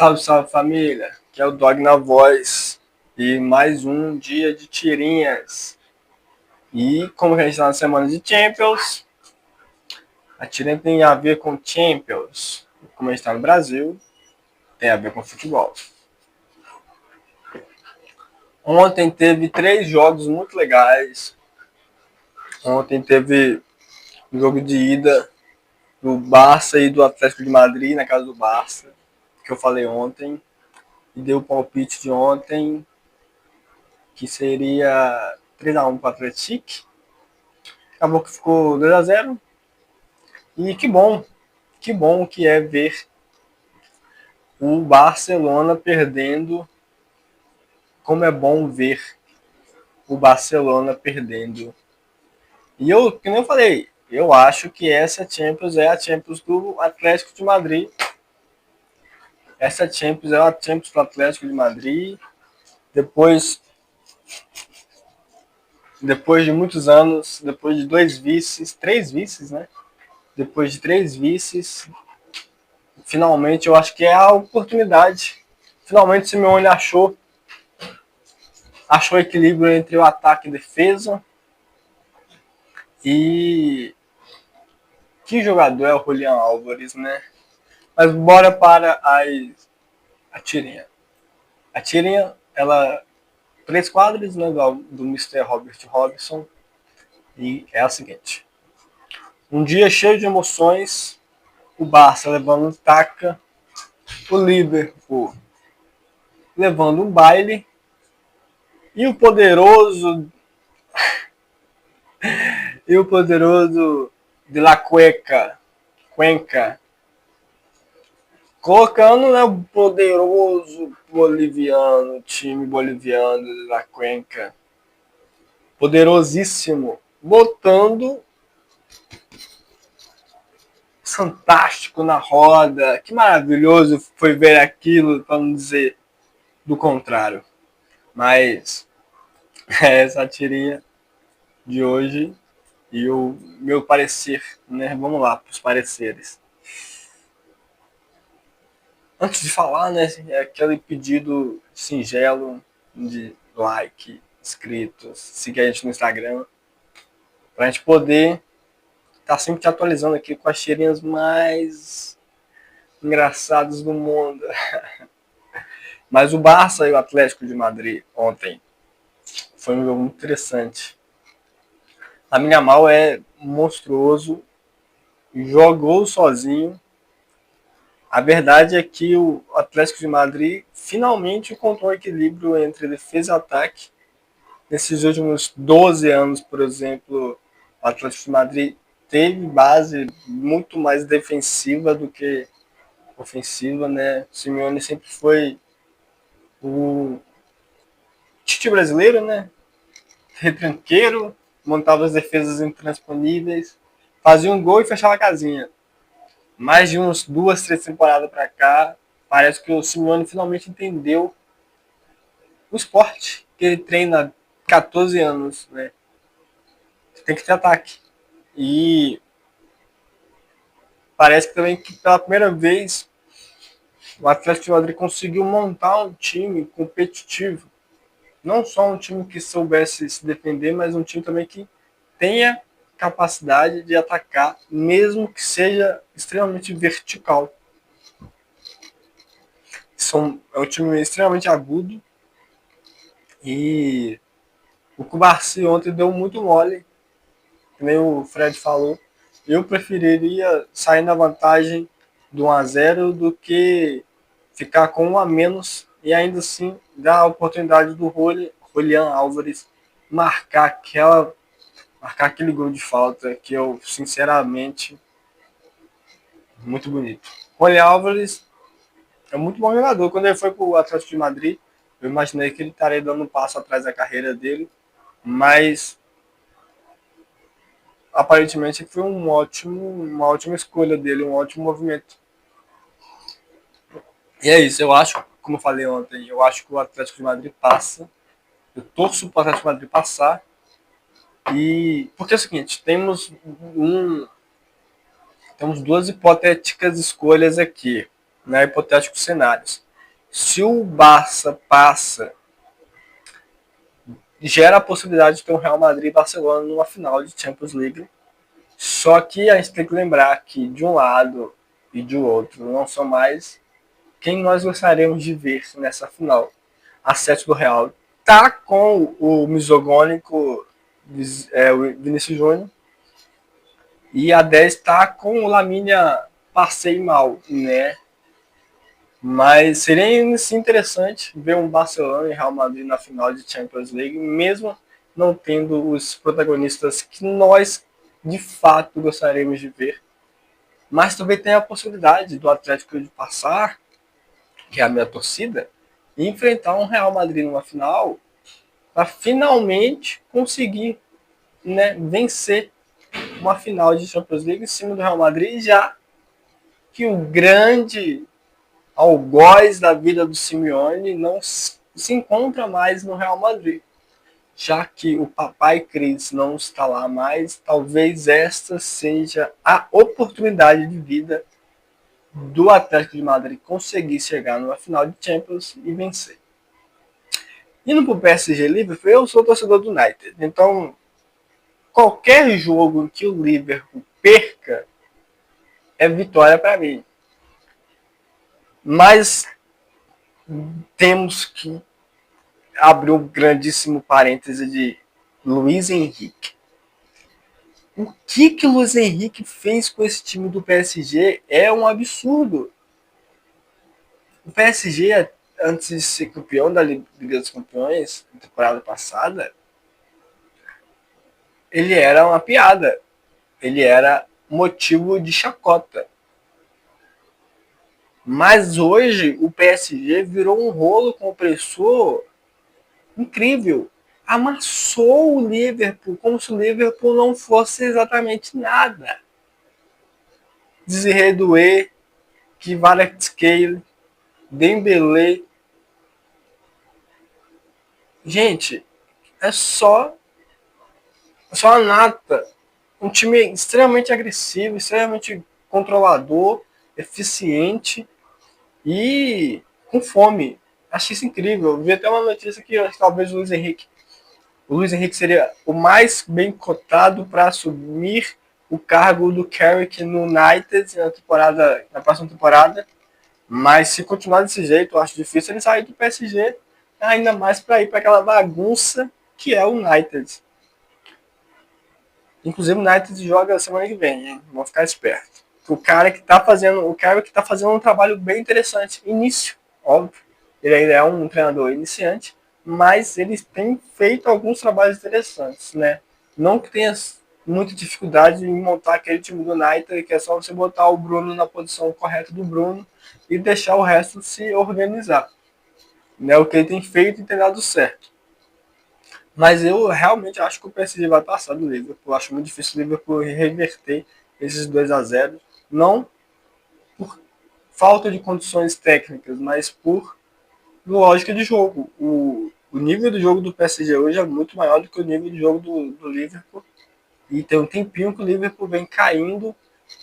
Salve, salve família, que é o Dog na voz e mais um dia de tirinhas. E como a gente está na semana de Champions, a tirinha tem a ver com Champions. Como a gente está no Brasil, tem a ver com futebol. Ontem teve 3 jogos muito legais. Ontem teve o jogo de ida do Barça e do Atlético de Madrid, na casa do Barça, que eu falei ontem. E deu o palpite de ontem, que seria 3-1 para o Atlético. Acabou que ficou 2-0. E que bom que é ver o Barcelona perdendo. Como é bom ver o Barcelona perdendo. E eu, que nem eu falei, eu acho que essa Champions é a Champions do Atlético de Madrid. Essa Champions é a Champions do Atlético de Madrid. Depois de muitos anos, depois de 3 vices, né? Depois de 3 vices, finalmente eu acho que é a oportunidade. Finalmente o Simeone achou equilíbrio entre o ataque e a defesa. E que jogador é o Julián Álvares, né? Mas bora para a tirinha. A tirinha, ela 3 quadros, né, do Mr. Robert Robson. E é a seguinte: um dia cheio de emoções, o Barça levando um taca, o Liverpool levando um baile e o poderoso de la Cuenca, colocando, né, o poderoso boliviano, time boliviano de la Cuenca, poderosíssimo, botando fantástico na roda. Que maravilhoso foi ver aquilo, para não dizer do contrário. Mas essa tirinha de hoje e o meu parecer, né? Vamos lá para os pareceres. Antes de falar, né, é aquele pedido singelo de like, inscritos, seguir a gente no Instagram, para a gente poder estar sempre te atualizando aqui com as tirinhas mais engraçadas do mundo. Mas o Barça e o Atlético de Madrid ontem foi um jogo muito interessante. Lamine Yamal é monstruoso, jogou sozinho. A verdade é que o Atlético de Madrid finalmente encontrou um equilíbrio entre defesa e ataque. Nesses últimos 12 anos, por exemplo, o Atlético de Madrid teve base muito mais defensiva do que ofensiva, né? O Simeone sempre foi o Tite brasileiro, né? Retranqueiro, montava as defesas intransponíveis, fazia um gol e fechava a casinha. Mais de uns 2, 3 temporadas para cá, parece que o Simeone finalmente entendeu o esporte que ele treina há 14 anos, né? Tem que ter ataque. E parece que também que pela primeira vez o Atlético de Madrid conseguiu montar um time competitivo. Não só um time que soubesse se defender, mas um time também que tenha capacidade de atacar, mesmo que seja extremamente vertical. É um time extremamente agudo. E o Cubarci ontem deu muito mole, que nem o Fred falou. Eu preferiria sair na vantagem do 1-0 do que ficar com 1 a menos e ainda assim dar a oportunidade do Julián Álvares marcar aquele gol de falta que eu, sinceramente, muito bonito. Julián Álvares é muito bom jogador. Quando ele foi para o Atlético de Madrid, eu imaginei que ele estaria dando um passo atrás da carreira dele, mas aparentemente foi uma ótima escolha dele, um ótimo movimento. E é isso, eu acho, como eu falei ontem, eu acho que o Atlético de Madrid passa. Eu torço para o Atlético de Madrid passar. E porque é o seguinte, temos duas hipotéticas escolhas aqui, né, hipotéticos cenários. Se o Barça passa, gera a possibilidade de ter um Real Madrid e Barcelona numa final de Champions League. Só que a gente tem que lembrar que de um lado e de outro não são mais quem nós gostaríamos de ver nessa final. A 7 do Real tá com o misogônico Vinícius Júnior e a 10 tá com o Lamine passei mal, né? Mas seria sim, interessante ver um Barcelona e Real Madrid na final de Champions League, mesmo não tendo os protagonistas que nós de fato gostaríamos de ver. Mas também tem a possibilidade do Atlético de passar, que é a minha torcida, e enfrentar um Real Madrid numa final para finalmente conseguir, né, vencer uma final de Champions League em cima do Real Madrid, já que o grande algoz da vida do Simeone não se encontra mais no Real Madrid. Já que o papai Cris não está lá mais, talvez esta seja a oportunidade de vida do Atlético de Madrid conseguir chegar numa final de Champions e vencer. Indo para o PSG Liverpool, eu sou torcedor do United. Então, qualquer jogo que o Liverpool perca é vitória para mim. Mas temos que abrir um grandíssimo parêntese de Luiz Henrique. O que o Luiz Henrique fez com esse time do PSG é um absurdo. O PSG, antes de ser campeão da Liga dos Campeões, na temporada passada, ele era uma piada. Ele era motivo de chacota. Mas hoje o PSG virou um rolo compressor incrível. Amassou o Liverpool como se o Liverpool não fosse exatamente nada. Desiré Doué, Kvaratskhelia, Dembélé. Gente, é só a nata. Um time extremamente agressivo, extremamente controlador, eficiente e com fome. Achei isso incrível. Eu vi até uma notícia que talvez o Luiz Henrique seria o mais bem cotado para assumir o cargo do Carrick no United na próxima temporada. Mas se continuar desse jeito, eu acho difícil ele sair do PSG, ainda mais para ir para aquela bagunça que é o United. Inclusive o United joga semana que vem, hein? Vamos ficar esperto. O cara que tá fazendo um trabalho bem interessante. Início, óbvio. Ele ainda é um treinador iniciante, mas ele tem feito alguns trabalhos interessantes, né? Não que tenha muita dificuldade em montar aquele time do United, que é só você botar o Bruno na posição correta do Bruno e deixar o resto se organizar. Né? O que ele tem feito e tem dado certo. Mas eu realmente acho que o PSG vai passar do Liverpool. Eu acho muito difícil o Liverpool reverter esses 2-0. Não por falta de condições técnicas, mas por lógica de jogo. O nível do jogo do PSG hoje é muito maior do que o nível de jogo do Liverpool. E tem um tempinho que o Liverpool vem caindo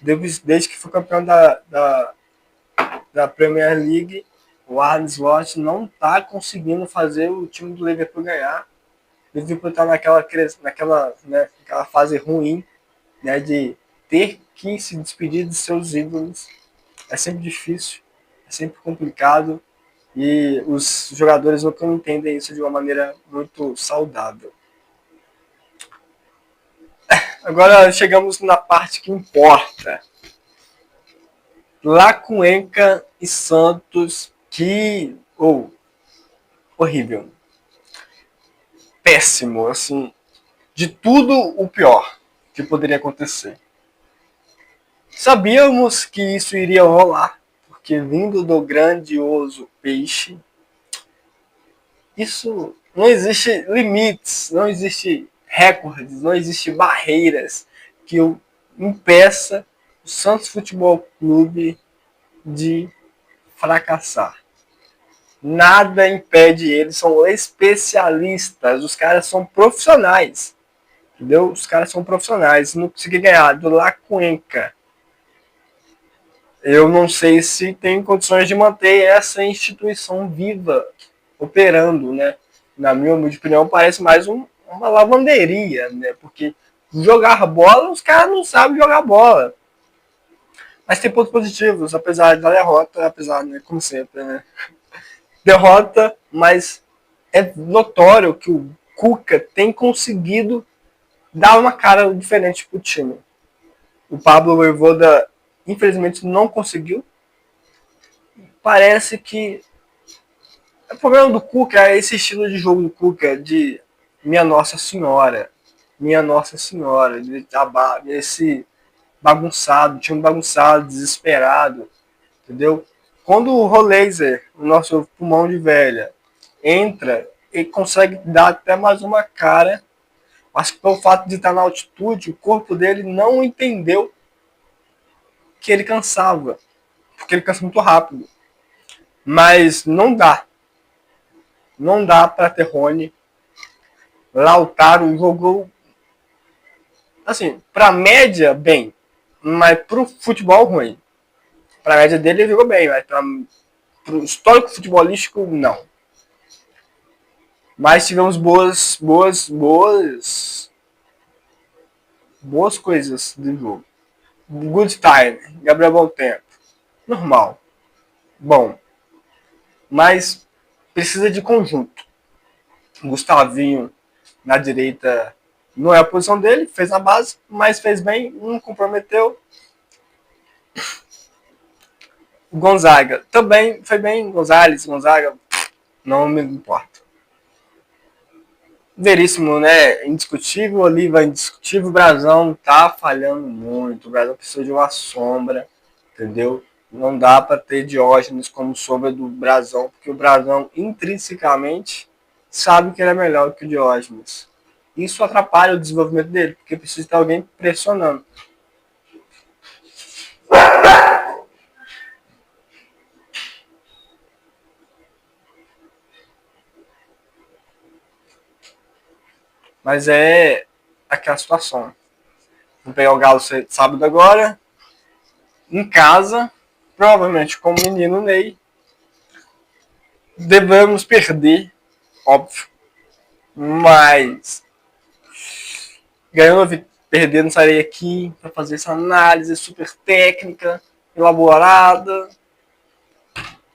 desde que foi campeão da Premier League. O Arne Slot não está conseguindo fazer o time do Liverpool ganhar. O Liverpool está naquela fase ruim, né, de ter que se despedir de seus ídolos. É sempre difícil, é sempre complicado e os jogadores não entendem isso de uma maneira muito saudável. Agora chegamos na parte que importa. La Cuenca e Santos, horrível. Péssimo, assim, de tudo o pior que poderia acontecer. Sabíamos que isso iria rolar, porque vindo do grandioso Peixe, isso não existe limites, não existe recordes, não existe barreiras que impeça o Santos Futebol Clube de fracassar. Nada impede eles, são especialistas, os caras são profissionais. Entendeu? Os caras são profissionais, não conseguem ganhar do La Cuenca. eu não sei se tem condições de manter essa instituição viva, operando, né? Na minha humilde opinião, parece mais uma lavanderia, né? Porque jogar bola, os caras não sabem jogar bola. Mas tem pontos positivos, apesar da derrota, apesar, né, como sempre, né? Derrota, mas é notório que o Cuca tem conseguido dar uma cara diferente pro time. O Pablo Voivoda, infelizmente, não conseguiu. Parece que o problema do Cuca é esse estilo de jogo do Cuca, de minha Nossa Senhora. Minha Nossa Senhora, esse bagunçado, time bagunçado, desesperado, entendeu? Quando o Rolaser, o nosso pulmão de velha, entra, ele consegue dar até mais uma cara. Acho que pelo fato de estar na altitude, o corpo dele não entendeu que ele cansava, porque ele cansa muito rápido. Mas não dá. Não dá para ter Rony. Lautaro jogou, assim, pra média, bem, mas pro futebol, ruim. Pra média dele, ele jogou bem, mas pro histórico futebolístico, não. Mas tivemos boas coisas do jogo. Good time, Gabriel Bom Tempo. Normal. Bom. Mas precisa de conjunto. Gustavinho na direita não é a posição dele, fez na base, mas fez bem, não comprometeu. O Gonzaga também foi bem, Gonzaga, não me importa. Veríssimo, né? Indiscutível, Oliva indiscutível, o Brasão tá falhando muito, o Brasão precisa de uma sombra, entendeu? Não dá para ter Diógenes como sombra do Brasão, porque o Brasão intrinsecamente sabe que ele é melhor que o Diógenes. Isso atrapalha o desenvolvimento dele, porque precisa ter alguém pressionando. Mas é aquela situação. Vou pegar o Galo sábado agora, em casa, provavelmente com o menino Ney. Devemos perder, óbvio. Mas ganhando, perdendo, sarei aqui para fazer essa análise super técnica, elaborada.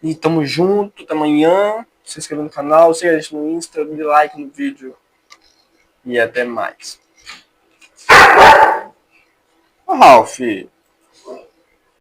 E tamo junto, até amanhã. Se inscreva no canal, siga a gente no Insta, dê like no vídeo. E até mais. Ô, Ralph,